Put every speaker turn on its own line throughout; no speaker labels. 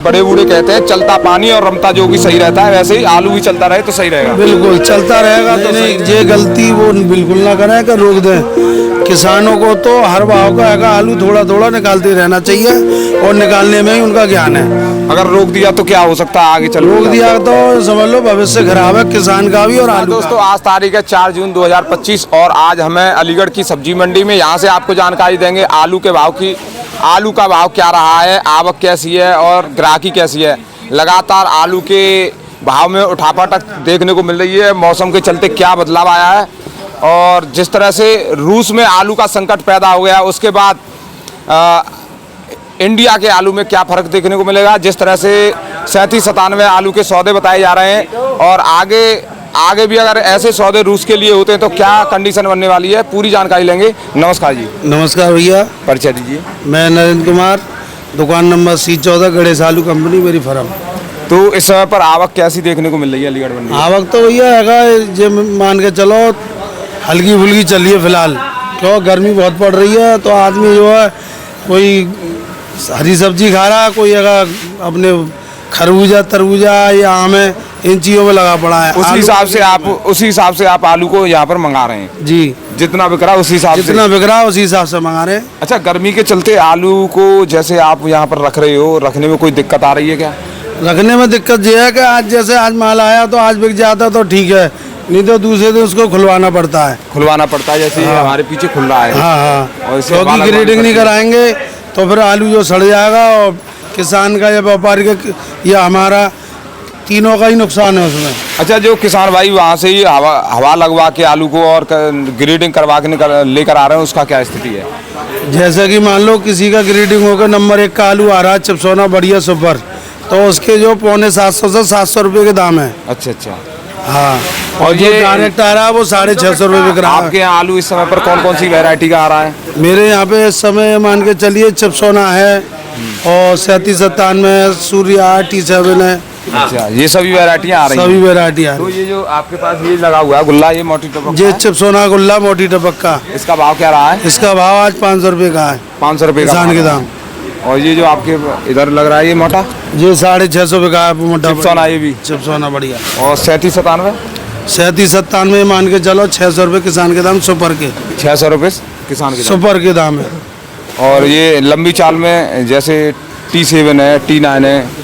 बड़े बूढ़े कहते हैं चलता पानी और रमता जोगी सही रहता है, वैसे ही आलू भी चलता रहे तो सही रहेगा।
बिल्कुल चलता रहेगा तो नहीं, ये गलती वो बिल्कुल ना करें कि रोक दें। किसानों को तो हर भाव का है आलू थोड़ा थोड़ा निकालते रहना चाहिए और निकालने में ही उनका ज्ञान है।
अगर रोक दिया तो क्या हो सकता है आगे चल?
रोक दिया तो समझ लो भविष्य खराब है किसान का भी और आलू का।
दोस्तों आज तारीख है 4 जून 2025 और आज हमें अलीगढ़ की सब्जी मंडी में यहाँ से आपको जानकारी देंगे आलू के भाव की। आलू का भाव क्या रहा है, आवक कैसी है और ग्राहकी कैसी है। लगातार आलू के भाव में उठापटक देखने को मिल रही है। मौसम के चलते क्या बदलाव आया है और जिस तरह से रूस में आलू का संकट पैदा हो गया उसके बाद इंडिया के आलू में क्या फ़र्क देखने को मिलेगा। जिस तरह से 37-97 आलू के सौदे बताए जा रहे हैं और आगे भी अगर ऐसे सौदे रूस के लिए होते हैं तो क्या कंडीशन बनने वाली है, पूरी जानकारी लेंगे। नमस्कार जी।
नमस्कार भैया,
परिचय दीजिए।
मैं नरेंद्र कुमार, दुकान नंबर C14, गणेश आलू कंपनी, मेरी फर्म।
तो इस समय पर आवक कैसी देखने को मिल रही है अलीगढ़ मंडी?
आवक तो भैया है ये मान के चलो हल्की फुल्की चल रही है फिलहाल, क्यों गर्मी बहुत पड़ रही है तो आदमी जो है कोई हरी सब्जी खा रहा है, कोई अगर अपने खरबूजा तरबूजा या आम है इन चीज़ों में लगा पड़ा है।
उसी हिसाब से आप आलू को यहाँ पर मंगा रहे हैं
जी।
जितना बिक रहा उसी हिसाब से?
जितना बिक रहा उसी हिसाब से मंगा रहे हैं।
अच्छा, गर्मी के चलते आलू को जैसे आप यहाँ पर रख रहे हो, रखने में कोई दिक्कत आ रही है क्या?
रखने में दिक्कत ये है कि आज माल आया तो आज बिक जाता तो ठीक है, नहीं तो दूसरे दिन उसको खुलवाना पड़ता है।
जैसे
हाँ।
हमारे पीछे खुल रहा है।
हाँ।
और
क्योंकि ग्रेडिंग नहीं कराएंगे तो फिर आलू जो सड़ जाएगा और किसान का या व्यापारी का या हमारा तीनों का ही नुकसान है उसमें।
अच्छा, जो किसान भाई वहाँ से ही हवा लगवा के आलू को और ग्रेडिंग करवा के लेकर आ रहे हैं उसका क्या स्थिति है?
जैसे कि मान लो किसी का ग्रेडिंग होकर नंबर 1 का आलू आ रहा है चिपसोना बढ़िया सुपर, तो उसके जो 750 से 700 रुपये के दाम है।
अच्छा।
हाँ, और ये डायरेक्ट आ रहा है वो 650 रुपये बिक रहा है।
आपके यहाँ आलू इस समय पर कौन कौन सी वैरायटी का आ रहा है?
मेरे यहाँ पे इस समय मान के चलिए चिपसोना है और 37-97 सूर्या T7 है।
अच्छा, ये सभी वैरायटियाँ आ रही हैं?
सभी वैरायटी आ रही
तो ये जो आपके पास ये लगा हुआ है गुल्ला, ये मोटी टपक,
ये चिपसोना गुल्ला मोटी टपक का,
इसका भाव क्या रहा है?
इसका भाव आज 500 रुपये का है।
500 रुपये
किसान के दाम।
और ये जो आपके इधर लग रहा है ये मोटा,
ये 650 रुपये का है मोटा
चिपसोना, ये भी
चिपसोना बढ़िया।
और 37-97?
37-97 मान के चलो 600 रुपये किसान के दाम सुपर के।
600 रुपये किसान के दाम
सुपर के दाम है।
और ये लंबी चाल में जैसे T7 है, T9 है?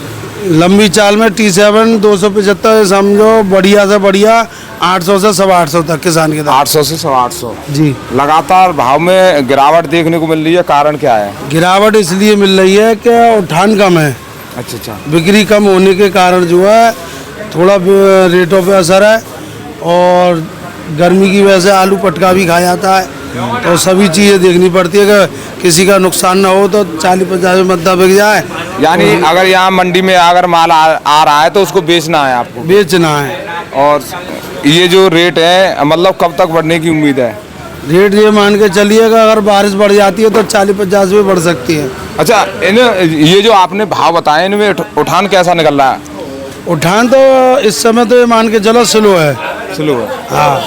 लंबी चाल में T7 275 समझो, बढ़िया से बढ़िया 800 से 850 तक किसान के दाम।
800 से 850
जी।
लगातार भाव में गिरावट देखने को मिल रही है, कारण क्या है?
गिरावट इसलिए मिल रही है कि उठान कम है।
अच्छा।
बिक्री कम होने के कारण जो है थोड़ा रेटों पे असर है और गर्मी की वजह से आलू पटका भी खाया जाता है, तो सभी चीज़ें देखनी पड़ती है कि किसी का नुकसान ना हो तो 40-50 में मद्दा बिक जाए।
यानी अगर यहाँ मंडी में अगर माल आ रहा है तो उसको बेचना है, आपको
बेचना है।
और ये जो रेट है मतलब कब तक बढ़ने की उम्मीद है?
रेट ये मान के चलिएगा अगर बारिश बढ़ जाती है तो 40-50 में बढ़ सकती है।
अच्छा, ये जो आपने भाव बताए इनमें उठान कैसा निकल रहा है?
उठान तो इस समय तो ये मान के चलो स्लो है। हाँ,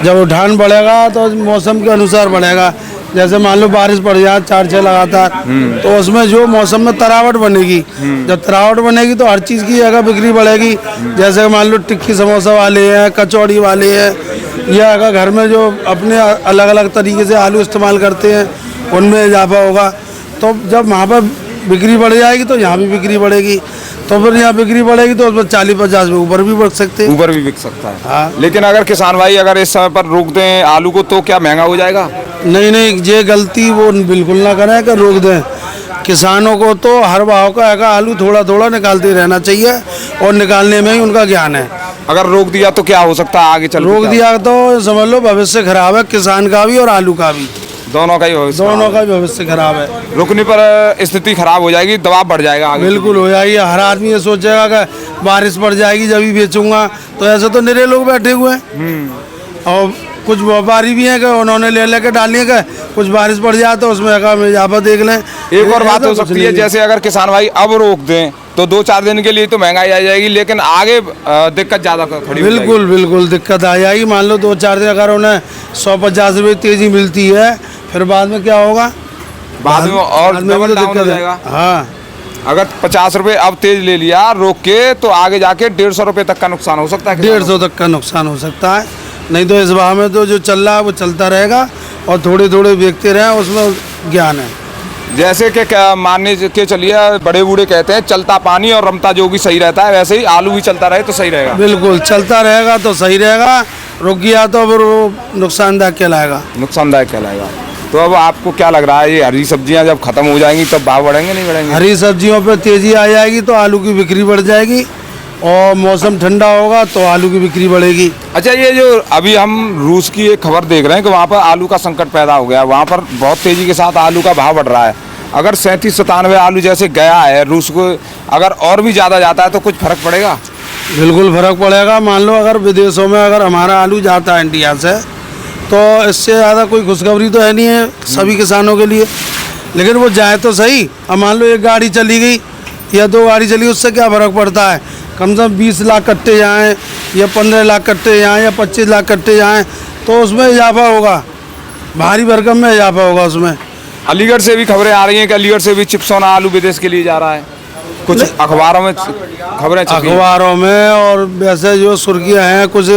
जब उठान बढ़ेगा तो मौसम के अनुसार बढ़ेगा। जैसे मान लो बारिश पड़ जाए 4-6 लगातार तो उसमें जो मौसम में तरावट बनेगी, जब तरावट बनेगी तो हर चीज़ की अगर बिक्री बढ़ेगी। जैसे मान लो टिक्की समोसा वाले हैं, कचौड़ी वाले हैं, या अगर घर में जो अपने अलग अलग तरीके से आलू इस्तेमाल करते हैं उनमें इजाफा होगा, तो जब वहाँ पर बिक्री बढ़ जाएगी तो यहाँ भी बिक्री बढ़ेगी, तो फिर यहाँ बिक्री बढ़ेगी तो उसमें 40-50 में ऊपर भी बढ़ सकते हैं।
ऊपर भी बिक सकता है।
हाँ।
लेकिन अगर किसान भाई अगर इस समय पर रोक दें आलू को तो क्या महंगा हो जाएगा?
नहीं, ये गलती वो बिल्कुल ना करें कि रोक दें। किसानों को तो हर भाव का है आलू थोड़ा थोड़ा निकालते रहना चाहिए और निकालने में ही उनका ज्ञान है।
अगर रोक दिया तो क्या हो सकता है आगे चल?
रोक दिया तो समझ लो भविष्य खराब है, किसान का भी और आलू का भी,
दोनों का ही
भविष्य खराब है।
रुकने पर स्थिति खराब हो जाएगी, दबाव बढ़ जाएगा आगे।
बिल्कुल हो जाएगी। हर आदमी ये सोचेगा कि बारिश पड़ जाएगी जब ही बेचूंगा, तो ऐसे तो निरे लोग बैठे हुए हैं और कुछ व्यापारी भी हैं कि उन्होंने ले लेके डाली है कि कुछ बारिश पड़ जाए तो उसमें इजाफा देख लें।
एक और बात हो सकती है, जैसे अगर किसान भाई अब रोक दें तो 2-4 दिन के लिए तो महंगाई आ जाएगी, लेकिन आगे दिक्कत ज़्यादा खड़ी हो जाएगी।
बिल्कुल दिक्कत आ जाएगी। मान लो 2-4 दिन अगर उन्हें 150 रुपये तेजी मिलती है, फिर बाद में क्या होगा?
बाद में और डबल डाउन हो जाएगा।
हाँ,
अगर 50 रुपए अब तेज ले लिया रोक के तो आगे जाके 150 रुपए तक का नुकसान हो सकता है।
150 तक का नुकसान हो सकता है। नहीं तो इस भाव में तो जो चल रहा है वो चलता रहेगा और थोड़े थोड़े बेचते रहे, उसमें ज्ञान है।
जैसे कि मानने के चलिए बड़े बूढ़े कहते हैं चलता पानी और रमता जोगी सही रहता है, वैसे ही आलू भी चलता रहे तो सही रहेगा।
बिल्कुल चलता रहेगा तो सही रहेगा, रुक गया तो फिर वो नुकसानदायक कहलाएगा।
नुकसानदायक कहलाएगा। तो अब आपको क्या लग रहा है, ये हरी सब्जियां जब खत्म हो जाएंगी तब भाव बढ़ेंगे नहीं बढ़ेंगे?
हरी सब्जियों पे तेजी आ जाएगी तो आलू की बिक्री बढ़ जाएगी, और मौसम ठंडा होगा तो आलू की बिक्री बढ़ेगी।
अच्छा, ये जो अभी हम रूस की एक खबर देख रहे हैं कि वहाँ पर आलू का संकट पैदा हो गया, वहाँ पर बहुत तेजी के साथ आलू का भाव बढ़ रहा है। अगर 37-97 आलू जैसे गया है रूस को, अगर और भी ज़्यादा जाता है तो कुछ फर्क पड़ेगा?
बिल्कुल फर्क पड़ेगा। मान लो अगर विदेशों में अगर हमारा आलू जाता है इंडिया से, तो इससे ज़्यादा कोई खुशखबरी तो है नहीं है सभी किसानों के लिए। लेकिन वो जाए तो सही। अब मान लो एक गाड़ी चली गई या 2 गाड़ी चली, उससे क्या फ़र्क पड़ता है? कम से कम 20 लाख कट्टे जाएँ या 15 लाख कट्टे जाएँ या 25 लाख कट्टे जाएँ, तो उसमें इजाफा होगा, भारी भरकम में इजाफा होगा उसमें।
अलीगढ़ से भी खबरें आ रही हैं कि अलीगढ़ से भी चिप्सोना आलू विदेश के लिए जा रहा है, कुछ अखबारों में खबरें छपी हैं।
अखबारों में और वैसे जो सुर्खियाँ हैं, कुछ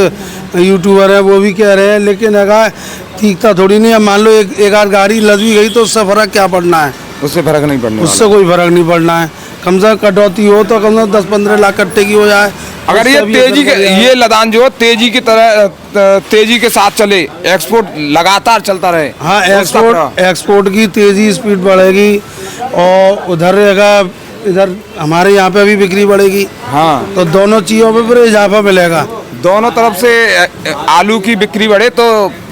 यूट्यूबर हैं वो भी कह रहे हैं, लेकिन अगर तीखता थोड़ी नहीं है। मान लो एक आध गाड़ी लद भी गई तो उससे फ़र्क क्या पड़ना है?
उससे फर्क नहीं पड़ना,
उससे कोई फ़र्क नहीं पड़ना है। कम से कम कटौती हो तो कम से कम 10-15 लाख कट्टे की हो जाए।
अगर ये तेजी के ये लदान जो तेजी की तरह तेजी के साथ चले, एक्सपोर्ट लगातार चलता रहे।
हाँ,
तो उसका
एक्सपोर्ट की तेज़ी स्पीड बढ़ेगी, और उधर रहेगा, इधर हमारे यहाँ पे भी बिक्री बढ़ेगी।
हाँ,
तो दोनों चीज़ों पे फिर इजाफा मिलेगा।
दोनों तरफ से आलू की बिक्री बढ़े तो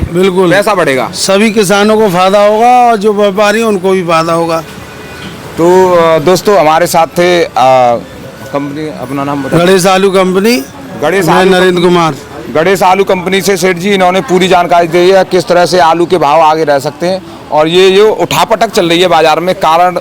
बिल्कुल
पैसा बढ़ेगा,
सभी किसानों को फायदा होगा और जो व्यापारी हैं उनको भी फायदा होगा।
तो दोस्तों हमारे साथ थे कंपनी, अपना नाम बताइए।
गणेश आलू कंपनी,
गणेश
मैं
आलू
नरेंद्र कुमार।
गणेश आलू कंपनी से सेठ जी, इन्होंने पूरी जानकारी दी है किस तरह से आलू के भाव आगे रह सकते हैं। और ये जो उठापटक चल रही है बाजार में, कारण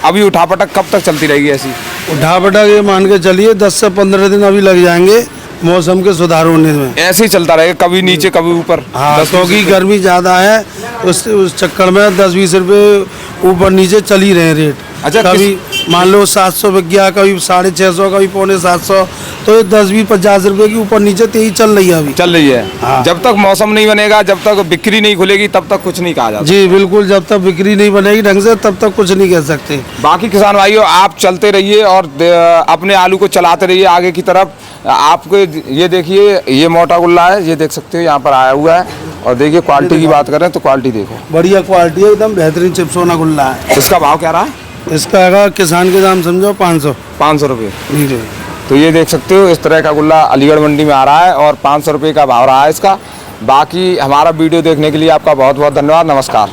अभी उठापटक कब तक चलती रहेगी ऐसी?
उठापटक ये मान के चलिए 10 से 15 दिन अभी लग जाएंगे मौसम के सुधार होने में।
ऐसे ही चलता रहेगा, कभी नीचे कभी ऊपर।
हाँ, क्योंकि गर्मी ज़्यादा है, उस चक्कर में 10-20 रुपये ऊपर नीचे चल ही रहे रेट।
अच्छा,
कभी मान लो 700 बिक गया, कभी 650, कभी 650, तो ये 10-20-50 रुपये की ऊपर नीचे तेजी चल रही है अभी।
चल रही है।
हाँ।
जब तक मौसम नहीं बनेगा, जब तक बिक्री नहीं खुलेगी, तब तक कुछ नहीं कहा जाता।
जी बिल्कुल, जब तक बिक्री नहीं बनेगी ढंग से तब तक कुछ नहीं कह सकते।
बाकी किसान भाइयों, आप चलते रहिए और अपने आलू को चलाते रहिए आगे की तरफ। आपको ये देखिए, ये मोटा गुल्ला है, ये देख सकते हो यहाँ पर आया हुआ है। और देखिए क्वालिटी की बात करें तो क्वालिटी देखो,
बढ़िया क्वालिटी है, एकदम बेहतरीन चिप्सोना गुल्ला है।
इसका भाव क्या रहा है?
इसका है किसान के दाम समझो 500
रुपये।
जी।
तो ये देख सकते हो, इस तरह का गुल्ला अलीगढ़ मंडी में आ रहा है और 500 रुपये का भाव रहा है इसका। बाकी हमारा वीडियो देखने के लिए आपका बहुत बहुत धन्यवाद। नमस्कार।